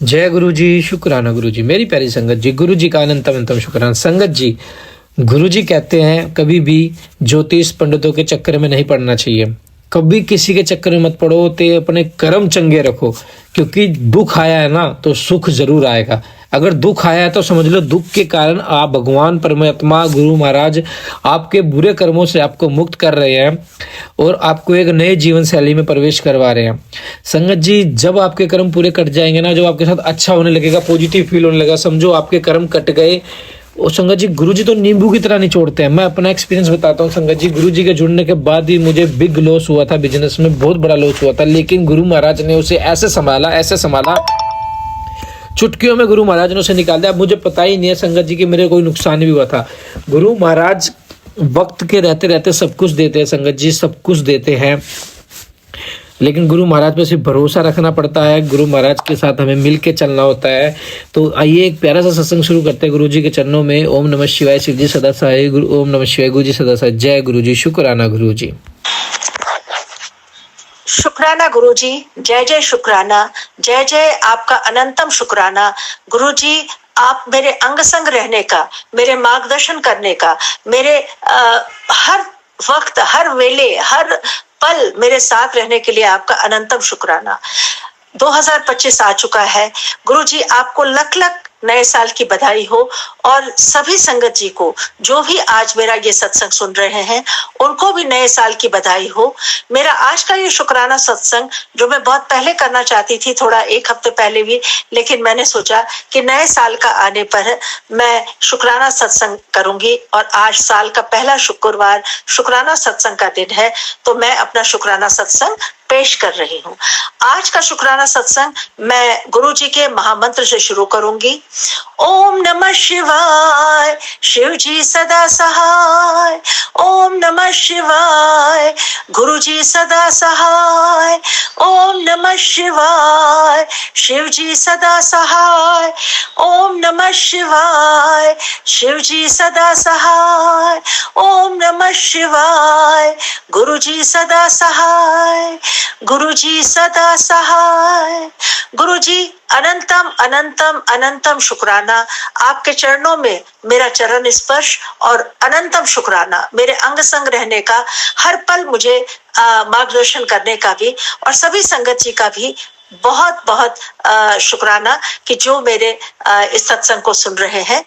जय गुरु जी, शुक्राना गुरु जी। मेरी प्यारी संगत जी, गुरु जी का अनंतम अनंतम शुक्राना। संगत जी, गुरु जी कहते हैं कभी भी ज्योतिष पंडितों के चक्कर में नहीं पड़ना चाहिए। कभी किसी के चक्कर में मत पड़ो, ते अपने कर्म चंगे रखो, क्योंकि दुख आया है ना तो सुख जरूर आएगा। अगर दुख आया है तो समझ लो दुख के कारण आप भगवान परमात्मा गुरु महाराज आपके बुरे कर्मों से आपको मुक्त कर रहे हैं और आपको एक नए जीवन शैली में प्रवेश करवा रहे हैं। संगत जी, जब आपके कर्म पूरे कट जाएंगे ना, जब आपके साथ अच्छा होने लगेगा, पॉजिटिव फील होने लगेगा, समझो आपके कर्म कट गए। और संगत जी, गुरु जी तो नींबू की तरह निचोड़ते हैं। मैं अपना एक्सपीरियंस बताता हूँ संगत जी। गुरु जी के जुड़ने के बाद ही मुझे बिग लॉस हुआ था, बिजनेस में बहुत बड़ा लॉस हुआ था, लेकिन गुरु महाराज ने उसे ऐसे संभाला, चुटकियों में गुरु महाराज ने उसे निकाल दिया। अब मुझे पता ही नहीं है संगत जी कि मेरे कोई नुकसान भी हुआ था। गुरु महाराज वक्त के रहते रहते सब कुछ देते हैं संगत जी, सब कुछ देते हैं, लेकिन गुरु महाराज पे सिर्फ भरोसा रखना पड़ता है। गुरु महाराज के साथ हमें मिल के चलना होता है। तो आइए एक प्यारा सा सत्संग शुरू करते हैं गुरु जी के चरणों में। ओम नमः शिवाय, शिव जी सदा सहाय। ओम नमः शिवाय, गुरु जी सदा सहाय। जय गुरु जी, शुक्राना गुरु जी। शुक्राना गुरु जी, जय जय शुक्राना, जय जय आपका अनंतम शुक्राना। गुरु जी, आप मेरे अंग संग रहने का, मेरे मार्गदर्शन करने का, मेरे हर वक्त, हर वेले, हर पल मेरे साथ रहने के लिए आपका अनंतम शुक्राना। 2025 आ चुका है गुरु जी, आपको लख लख नए साल की बधाई हो। और सभी संगत जी को जो भी आज मेरा ये सत्संग सुन रहे हैं उनको भी नए साल की बधाई हो। मेरा आज का ये शुक्राना सत्संग जो मैं बहुत पहले करना चाहती थी, थोड़ा एक हफ्ते पहले भी, लेकिन मैंने सोचा कि नए साल का आने पर मैं शुक्राना सत्संग करूंगी। और आज साल का पहला शुक्रवार शुक्राना सत्संग का दिन है, तो मैं अपना शुक्राना सत्संग पेश कर रही हूँ। आज का शुक्राना सत्संग मैं गुरु जी के महामंत्र से शुरू करूंगी। ओम नमः शिवाय, शिव जी सदा सहाय। ओम नमः शिवाय, गुरु जी सदा सहाय। ओम नमः शिवाय, शिव जी सदा सहाय। ओम नमः शिवाय, शिव जी सदा सहाय। ओम नमः शिवाय, गुरु जी सदा सहाय। गुरु जी सदा सहाय। गुरु जी, अनंतम अनंतम अनंतम शुक्राना। आपके चरणों में मेरा चरण स्पर्श और अनंतम शुक्राना मेरे अंग संग रहने का, हर पल मुझे मार्गदर्शन करने का भी, और सभी संगत जी का भी बहुत बहुत शुक्राना कि जो मेरे इस सत्संग को सुन रहे हैं।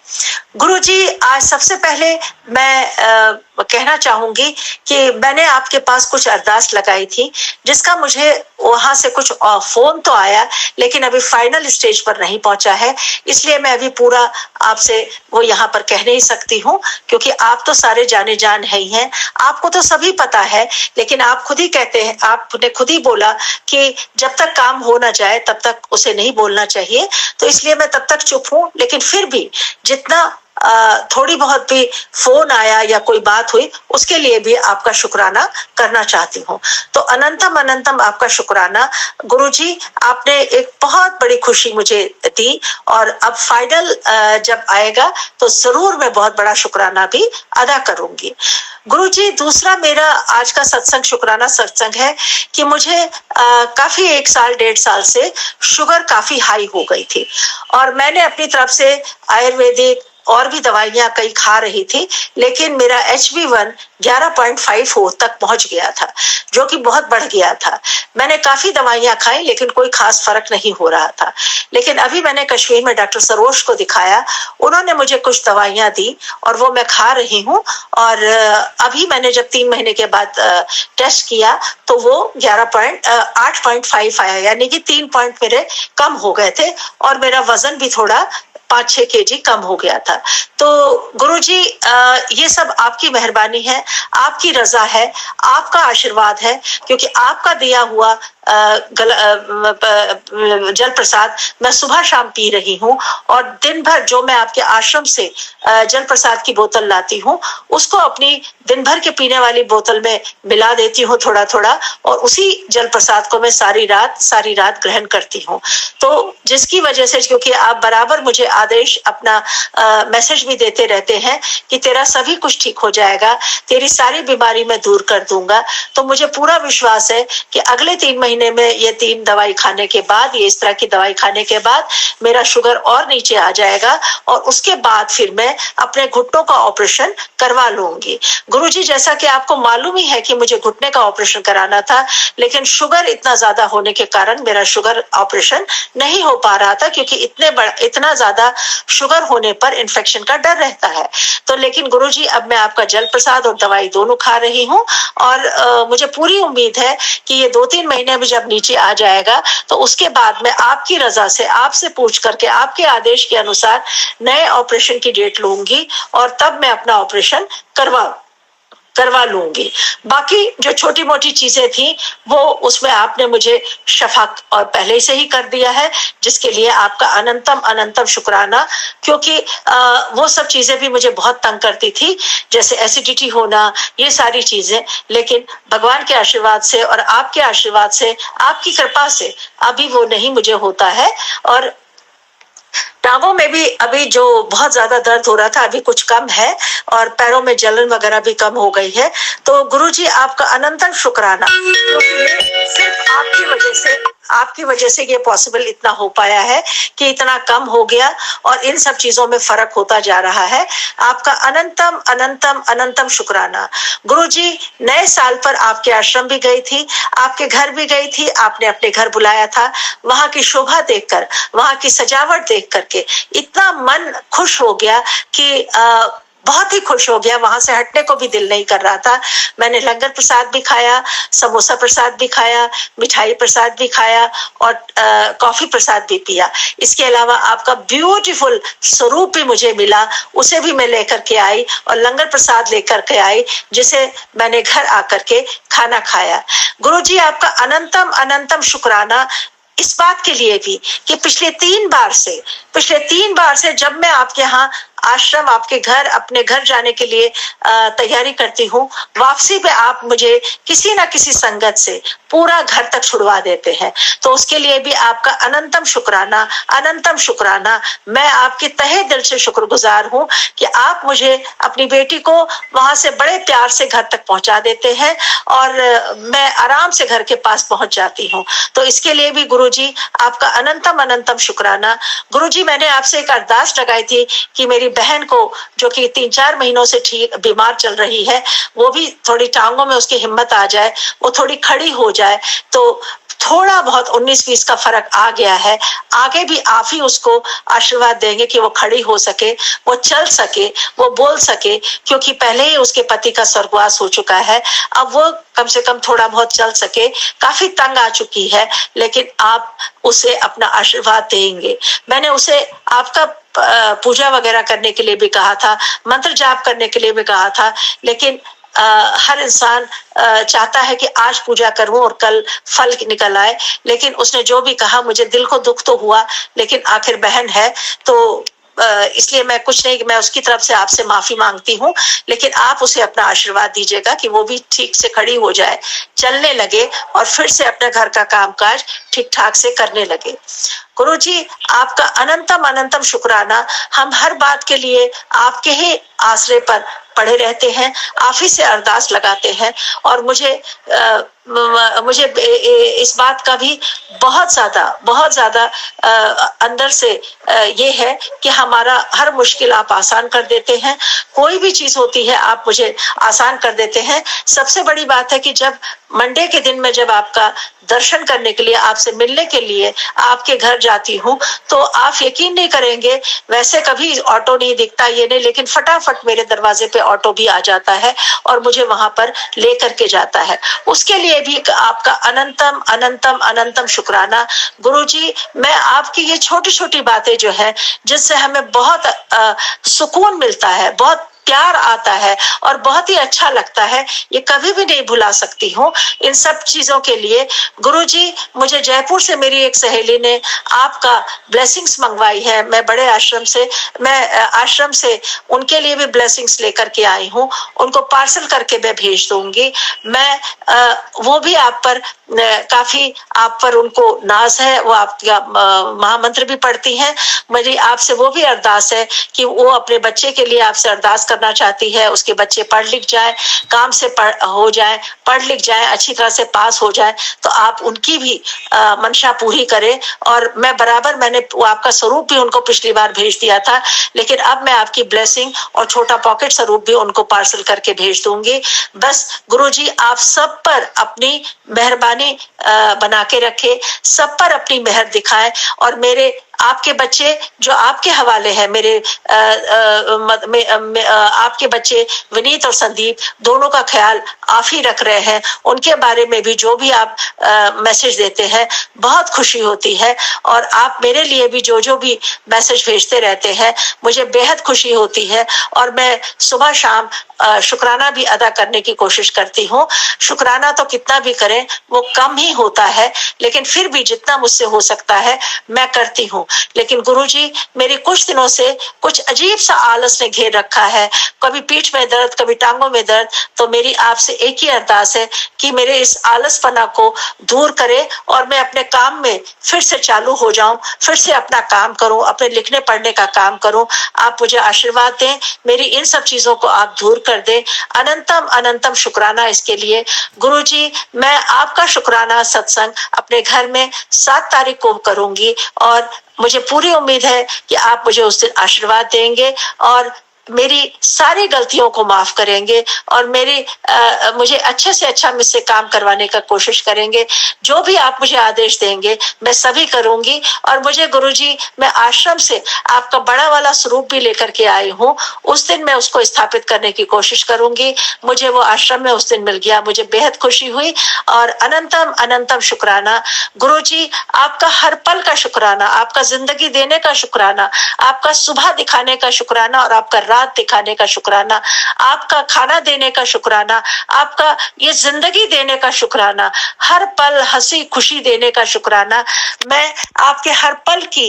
गुरु जी, आज सबसे पहले मैं कहना चाहूंगी कि मैंने आपके पास कुछ अरदास लगाई थी, जिसका मुझे वहां से कुछ फोन तो आया, लेकिन अभी फाइनल स्टेज पर नहीं पहुंचा है, इसलिए मैं अभी पूरा आपसे वो यहाँ पर कह नहीं सकती हूँ, क्योंकि आप तो सारे जाने जान है ही हैं, आपको तो सभी पता है। लेकिन आप खुद ही कहते हैं, आपने खुद ही बोला कि जब तक काम हो ना जाए तब तक उसे नहीं बोलना चाहिए, तो इसलिए मैं तब तक चुप हूँ। लेकिन फिर भी जितना थोड़ी बहुत भी फोन आया या कोई बात हुई, उसके लिए भी आपका शुक्राना करना चाहती हूँ। तो अनंतम अनंतम आपका शुक्राना गुरुजी, आपने एक बहुत बड़ी खुशी मुझे दी, और अब फाइनल जब आएगा तो जरूर मैं बहुत बड़ा शुक्राना भी अदा करूंगी। गुरुजी, दूसरा मेरा आज का सत्संग शुक्राना सत्संग है कि मुझे काफी 1 साल 1.5 साल से शुगर काफी हाई हो गई थी, और मैंने अपनी तरफ से आयुर्वेदिक और भी दवाइयां कई खा रही थी, लेकिन मेरा HB1 11.5 तक पहुंच गया था, जो कि बहुत बढ़ गया था। मैंने काफी दवाइयां खाई, लेकिन कोई खास फर्क नहीं हो रहा था। लेकिन अभी मैंने कश्मीर में डॉक्टर सरोज को दिखाया, उन्होंने मुझे कुछ दवाइयां दी और वो मैं खा रही हूँ। और अभी मैंने जब 3 महीने के बाद टेस्ट किया तो वो 8.5 आया, यानी कि 3 पॉइंट मेरे कम हो गए थे, और मेरा वजन भी थोड़ा 5-6 kg कम हो गया था। तो गुरुजी, ये सब आपकी मेहरबानी है, आपकी रजा है, आपका आशीर्वाद है, क्योंकि आपका दिया हुआ जल प्रसाद मैं सुबह शाम पी रही हूँ, और दिन भर जो मैं आपके आश्रम से जल प्रसाद की बोतल लाती हूँ, उसको अपनी दिन भर के पीने वाली बोतल में मिला देती हूँ थोड़ा थोड़ा, और उसी जल प्रसाद को मैं सारी रात ग्रहण करती हूँ। तो जिसकी वजह से, क्योंकि आप बराबर मुझे आदेश अपना मैसेज भी देते रहते हैं कि तेरा सभी कुछ ठीक हो जाएगा, तेरी सारी बीमारी मैं दूर कर दूंगा, तो मुझे पूरा विश्वास है कि अगले 3 महीने महीने में ये 3 दवाई खाने के बाद, ये इस तरह की दवाई खाने के बाद मेरा शुगर और नीचे आ जाएगा और उसके बाद फिर मैं अपने घुटनों का ऑपरेशन करवा लूंगी। गुरुजी, जैसा कि आपको मालूम ही है कि मुझे घुटने का ऑपरेशन कराना था, लेकिन शुगर इतना ज्यादा होने के कारण मेरा शुगर ऑपरेशन नहीं हो पा रहा था, क्योंकि इतना ज्यादा शुगर होने पर इन्फेक्शन का डर रहता है। तो लेकिन गुरुजी, अब मैं आपका जल प्रसाद और दवाई दोनों खा रही हूँ और मुझे पूरी उम्मीद है कि ये 2-3 महीने में जब नीचे आ जाएगा तो उसके बाद मैं आपकी रजा से, आपसे पूछ करके, आपके आदेश के अनुसार नए ऑपरेशन की डेट लूंगी और तब मैं अपना ऑपरेशन करवा लूंगी। बाकी जो छोटी मोटी चीजें थी वो उसमें आपने मुझे शफाक और पहले से ही कर दिया है, जिसके लिए आपका अनंतम शुक्राना। क्योंकि वो सब चीजें भी मुझे बहुत तंग करती थी, जैसे एसिडिटी होना, ये सारी चीजें, लेकिन भगवान के आशीर्वाद से और आपके आशीर्वाद से, आपकी कृपा से अभी वो नहीं मुझे होता है। और टांगों में भी अभी जो बहुत ज्यादा दर्द हो रहा था अभी कुछ कम है और पैरों में जलन वगैरह भी कम हो गई है। तो गुरुजी, आपका अनंत शुक्राना, क्योंकि सिर्फ आपकी वजह से ये पॉसिबल इतना हो पाया है कि इतना कम हो गया और इन सब चीजों में फर्क होता जा रहा है। आपका अनंतम शुक्राना। गुरुजी, नए साल पर आपके आश्रम भी गई थी, आपके घर भी गई थी, आपने अपने घर बुलाया था। वहां की शोभा देखकर, वहां की सजावट देख करके इतना मन खुश हो गया कि बहुत ही खुश हो गया, वहां से हटने को भी दिल नहीं कर रहा था। मैंने लंगर प्रसाद भी खाया, समोसा प्रसाद भी खाया, मिठाई प्रसाद भी खाया और कॉफी प्रसाद भी पिया। इसके अलावा आपका ब्यूटीफुल स्वरूप भी मुझे मिला, उसे भी मैं लेकर के आई और लंगर प्रसाद लेकर के आई, जिसे मैंने घर आकर के खाना खाया। गुरुजी, आपका अनंतम शुक्राना इस बात के लिए भी कि पिछले 3 बार से जब मैं आपके यहाँ आश्रम, आपके घर, अपने घर जाने के लिए तैयारी करती हूँ, वापसी पे आप मुझे किसी ना किसी संगत से पूरा घर तक छुड़वा देते हैं। तो उसके लिए भी आपका अनंतम शुक्राना। मैं आपके तहे दिल से शुक्रगुजार हूँ कि आप मुझे, अपनी बेटी को वहां से बड़े प्यार से घर तक पहुंचा देते हैं और मैं आराम से घर के पास पहुंच जाती हूँ। तो इसके लिए भी गुरुजी, आपका अनंतम शुक्राना। गुरुजी, मैंने आपसे एक अरदास लगाई थी कि मेरी बहन को, जो कि 3-4 महीनों से ठीक बीमार चल रही है, वो भी थोड़ी टांगों में उसकी हिम्मत आ जाए, वो थोड़ी खड़ी हो जाए। तो थोड़ा बहुत 19-20 का फर्क आ गया है, आगे भी आप ही उसको आशीर्वाद देंगे कि वो खड़ी हो सके, वो चल सके, वो बोल सके, क्योंकि पहले ही उसके पति का स्वर्गवास हो चुका है। अब वो कम से कम थोड़ा बहुत चल सके, काफी तंग आ चुकी है, लेकिन आप उसे अपना आशीर्वाद देंगे। मैंने उसे आपका पूजा वगैरह करने के लिए भी कहा था, मंत्र जाप करने के लिए भी कहा था, लेकिन हर इंसान चाहता है कि आज पूजा करूं और कल फल निकल आए। लेकिन उसने जो भी कहा, मुझे दिल को दुख तो हुआ, लेकिन आखिर बहन है तो इसलिए मैं कुछ नहीं, मैं उसकी तरफ से आपसे माफी मांगती हूँ, लेकिन आप उसे अपना आशीर्वाद दीजिएगा कि वो भी ठीक से खड़ी हो जाए, चलने लगे और फिर से अपने घर का कामकाज ठीक ठाक से करने लगे। गुरुजी, आपका अनंतम शुक्राना। हम हर बात के लिए आपके ही आश्रय पर पड़े रहते हैं, आप ही से अरदास लगाते हैं और मुझे इस बात का भी बहुत ज्यादा अंदर से ये है कि हमारा हर मुश्किल आप आसान कर देते हैं। कोई भी चीज होती है आप मुझे आसान कर देते हैं। सबसे बड़ी बात है कि जब मंडे के दिन में जब आपका दर्शन करने के लिए, आपसे मिलने के लिए आपके घर जाती हूँ, तो आप यकीन नहीं करेंगे, वैसे कभी ऑटो नहीं दिखता, ये नहीं, लेकिन फटाफट मेरे दरवाजे पे ऑटो भी आ जाता है और मुझे वहां पर लेकर के जाता है। उसके लिए भी आपका अनंतम शुक्राना। गुरुजी, मैं आपकी ये छोटी छोटी बातें जो है, जिससे हमें बहुत सुकून मिलता है, बहुत प्यार आता है और बहुत ही अच्छा लगता है, ये कभी भी नहीं भुला सकती हूँ। इन सब चीजों के लिए गुरुजी, मुझे जयपुर से मेरी एक सहेली ने आपका ब्लेसिंग्स मंगवाई है। मैं बड़े आश्रम से उनके लिए भी ब्लेसिंग्स लेकर के आई हूँ, उनको पार्सल करके मैं भेज दूंगी। मैं वो भी आप पर काफी, आप पर उनको नाज है, वो आपका महामंत्र भी पढ़ती हैं। मेरी आपसे वो भी अरदास है कि वो अपने बच्चे के लिए आपसे अरदास करना चाहती है, उसके बच्चे पढ़ लिख जाए, काम से हो जाए, पढ़ लिख जाए, अच्छी तरह से पास हो जाए, तो आप उनकी भी मंशा पूरी करें। और मैं बराबर, मैंने आपका स्वरूप भी उनको पिछली बार भेज दिया था, लेकिन अब मैं आपकी ब्लेसिंग और छोटा पॉकेट स्वरूप भी उनको पार्सल करके भेज दूंगी। बस गुरुजी आप सब पर अपनी मेहरबानी बना के रखे, सब पर अपनी मेहर दिखाएं, और मेरे आपके बच्चे जो आपके हवाले हैं, मेरे आपके बच्चे विनीत और संदीप दोनों का ख्याल आप ही रख रहे हैं। उनके बारे में भी जो भी आप मैसेज देते हैं बहुत खुशी होती है, और आप मेरे लिए भी जो भी मैसेज भेजते रहते हैं मुझे बेहद खुशी होती है, और मैं सुबह शाम शुक्राना भी अदा करने की कोशिश करती हूँ। शुक्राना तो कितना भी करें वो कम ही होता है, लेकिन फिर भी जितना मुझसे हो सकता है मैं करती हूँ। लेकिन गुरुजी मेरी कुछ दिनों से कुछ अजीब सा आलस ने घेर रखा है, कभी पीठ में दर्द, कभी टांगों में दर्द। तो मेरी आपसे एक ही अरदास है कि मेरे इस आलसपना को दूर करे और मैं अपने काम में फिर से चालू हो जाऊं, फिर से अपना काम करूं, अपने लिखने पढ़ने का काम करूं। आप मुझे आशीर्वाद दें, मेरी इन सब चीजों को आप दूर कर दें। अनंतम अनंतम शुक्राना इसके लिए। गुरुजी मैं आपका शुक्राना सत्संग अपने घर में 7 तारीख को करूंगी, और मुझे पूरी उम्मीद है कि आप मुझे उस दिन आशीर्वाद देंगे और मेरी सारी गलतियों को माफ करेंगे, और मुझे अच्छे से अच्छा मुझसे काम करवाने का कोशिश करेंगे। जो भी आप मुझे आदेश देंगे मैं सभी करूंगी। और मुझे गुरुजी मैं आश्रम से आपका बड़ा वाला स्वरूप भी लेकर के आई हूँ, उस दिन मैं उसको स्थापित करने की कोशिश करूंगी। मुझे वो आश्रम में उस दिन मिल गया, मुझे बेहद खुशी हुई। और अनंतम अनंतम शुक्राना गुरुजी, आपका हर पल का शुक्राना, आपका जिंदगी देने का शुक्राना, आपका सुबह दिखाने का शुक्राना, और आपका रात दिखाने का शुक्राना, आपका खाना देने का शुक्राना, आपका ये जिंदगी देने का शुक्राना, हर पल हंसी खुशी देने का शुक्राना। मैं आपके हर पल की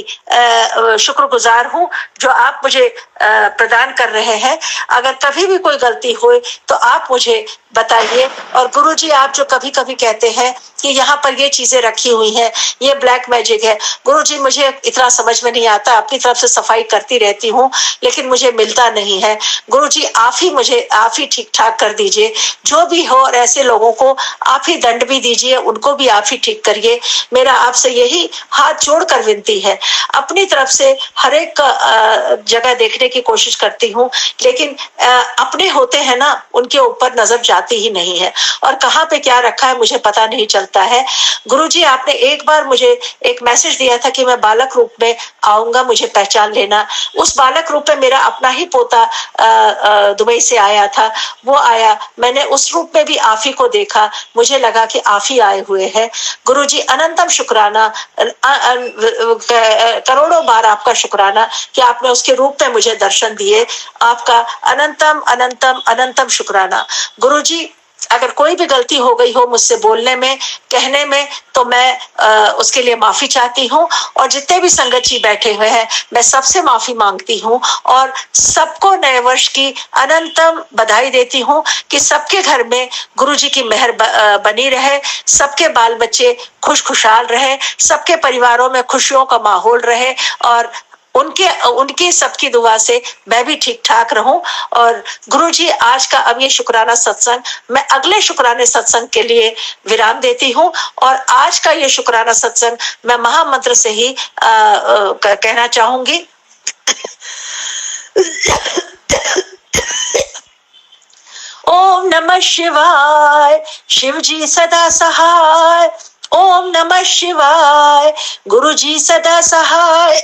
शुक्रगुजार हूँ जो आप मुझे प्रदान कर रहे हैं। अगर कभी भी कोई गलती हो तो आप मुझे बताइए। और गुरुजी आप जो कभी कभी कहते हैं कि यहाँ पर ये चीजें रखी हुई हैं, ये ब्लैक मैजिक है, गुरुजी मुझे इतना समझ में नहीं आता, अपनी तरफ से सफाई करती रहती हूँ लेकिन मुझे मिलता नहीं है। गुरुजी आप ही ठीक ठाक कर दीजिए जो भी हो, और ऐसे लोगों को आप ही दंड भी दीजिए, उनको भी आप ही ठीक करिए। मेरा आपसे यही हाथ जोड़कर विनती है। अपनी तरफ से हर एक जगह देखने की कोशिश करती हूँ, लेकिन अपने होते हैं ना, उनके ऊपर नजर जाती ही नहीं है, और कहाँ पे क्या रखा है मुझे पता नहीं चलता है। गुरुजी आपने एक बार मुझे एक मैसेज दिया था कि मैं बालक रूप में आऊंगा, मुझे पहचान लेना। उस बालक रूप में मेरा अपना ही पोता दुबई से आया था, वो आया, मैंने उस रूप में भी आप ही को देखा, मुझे लगा कि आप ही आए हुए हैं। गुरुजी अनंतम शुक्राना, करोड़ों बार आपका शुक्राना कि आपने उसके रूप में मुझे दर्शन दिए। आपका अनंतम अनंतम अनंतम शुक्राना। गुरुजी अगर कोई भी गलती हो गई हो मुझसे बोलने में, कहने में, तो मैं उसके लिए माफी चाहती हूँ। और जितने भी संगत जी बैठे हुए हैं मैं सबसे माफी मांगती हूँ, और सबको नए वर्ष की अनंतम बधाई देती हूँ कि सबके घर में गुरुजी की मेहर बनी रहे, सबके बाल बच्चे खुशहाल रहे, सबके परिवारों में खुशियों का माहौल रहे, और उनकी सबकी दुआ से मैं भी ठीक ठाक रहूं। और गुरुजी आज का अब ये शुक्राना सत्संग मैं अगले शुक्राने सत्संग के लिए विराम देती हूं, और आज का ये शुक्राना सत्संग मैं महामंत्र से ही कहना चाहूंगी। ओम नमः शिवाय, शिव जी सदा सहाय। ओम नमः शिवाय, गुरु जी सदा सहाय।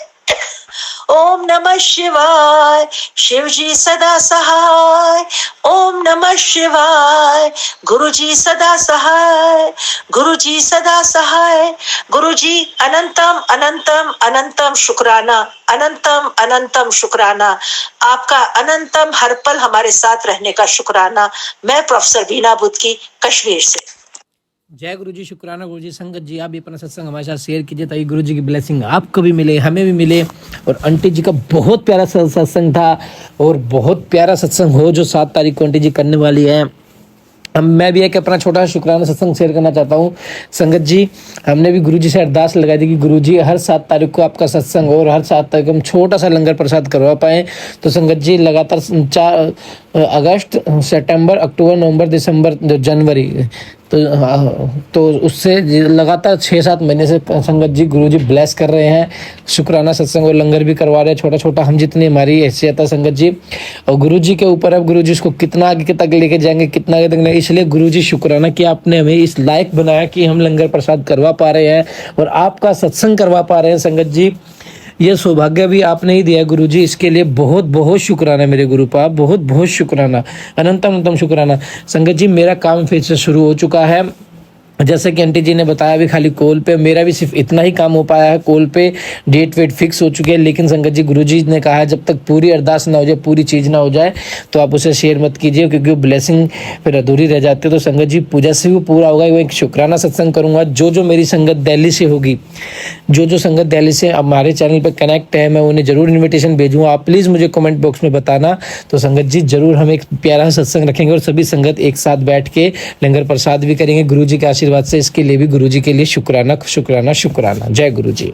ओम नमः शिवाय, शिव जी सदा सहाय। ओम नमः शिवाय, गुरु जी सदा सहाय, गुरु जी सदा सहाय। गुरु जी अनंतम अनंतम अनंतम शुक्राना, अनंतम अनंतम शुक्राना। आपका अनंतम हर पल हमारे साथ रहने का शुक्राना। मैं प्रोफेसर बीना बुद्ध की कश्मीर से। जय गुरु जी, शुक्राना गुरु जी। संगत जी आप भी अपना सत्संग हमारे साथ शेयर कीजिए ताकि गुरु जी की ब्लेसिंग आपको भी मिले, हमें भी मिले। और आंटी जी का बहुत प्यारा सत्संग था, और बहुत प्यारा सत्संग हो जो 7 तारीख को आंटी जी करने वाली है। मैं भी एक अपना छोटा सा शुक्राना सत्संग शेयर करना चाहता हूँ। संगत जी, हमने भी गुरुजी से अरदास लगाई थी कि गुरुजी हर 7 तारीख को आपका सत्संग और हर 7 तारीख को हम छोटा सा लंगर प्रसाद करवा पाएँ। तो संगत जी लगातार 4 अगस्त, सितंबर, अक्टूबर, नवंबर, दिसंबर, जनवरी, तो उससे लगातार 6-7 महीने से संगत जी गुरुजी ब्लेस कर रहे हैं। शुक्राना सत्संग और लंगर भी करवा रहे हैं छोटा छोटा, हम जितनी हमारी हैसियत है संगत जी। और गुरुजी के ऊपर अब गुरुजी इसको कितना आगे तक लेके जाएंगे, कितना आगे तक नहीं। इसलिए गुरुजी शुक्राना कि आपने हमें इस लायक बनाया कि हम लंगर प्रसाद करवा पा रहे हैं और आपका सत्संग करवा पा रहे हैं। संगत जी, ये सौभाग्य भी आपने ही दिया गुरुजी, इसके लिए बहुत बहुत शुक्राना मेरे गुरु पाप, बहुत बहुत शुक्राना, अनंतम अनंतम शुक्राना। संगत जी, मेरा काम फिर से शुरू हो चुका है। जैसे कि आंटी जी ने बताया अभी खाली कॉल पे, मेरा भी सिर्फ इतना ही काम हो पाया है। कॉल पे डेट वेट फिक्स हो चुके हैं, लेकिन संगत जी गुरुजी ने कहा है जब तक पूरी अरदास ना हो जाए, पूरी चीज़ ना हो जाए, तो आप उसे शेयर मत कीजिए, क्योंकि वो ब्लेसिंग फिर अधूरी रह जाती है। तो संगत जी पूजा से भी पूरा होगा। वो एक शुक्राना सत्संग करूंगा। जो मेरी संगत दिल्ली से होगी, जो संगत दिल्ली से हमारे चैनल पर कनेक्ट है, मैं उन्हें जरूर इन्विटेशन भेजूंगा। आप प्लीज़ मुझे कमेंट बॉक्स में बताना। तो संगत जी जरूर हम एक प्यारा सत्संग रखेंगे और सभी संगत एक साथ बैठ के लंगर प्रसाद भी करेंगे गुरुजी के आशीर्वाद से। इसके लिए भी गुरुजी के लिए शुक्राना शुक्राना शुक्राना। जय गुरुजी।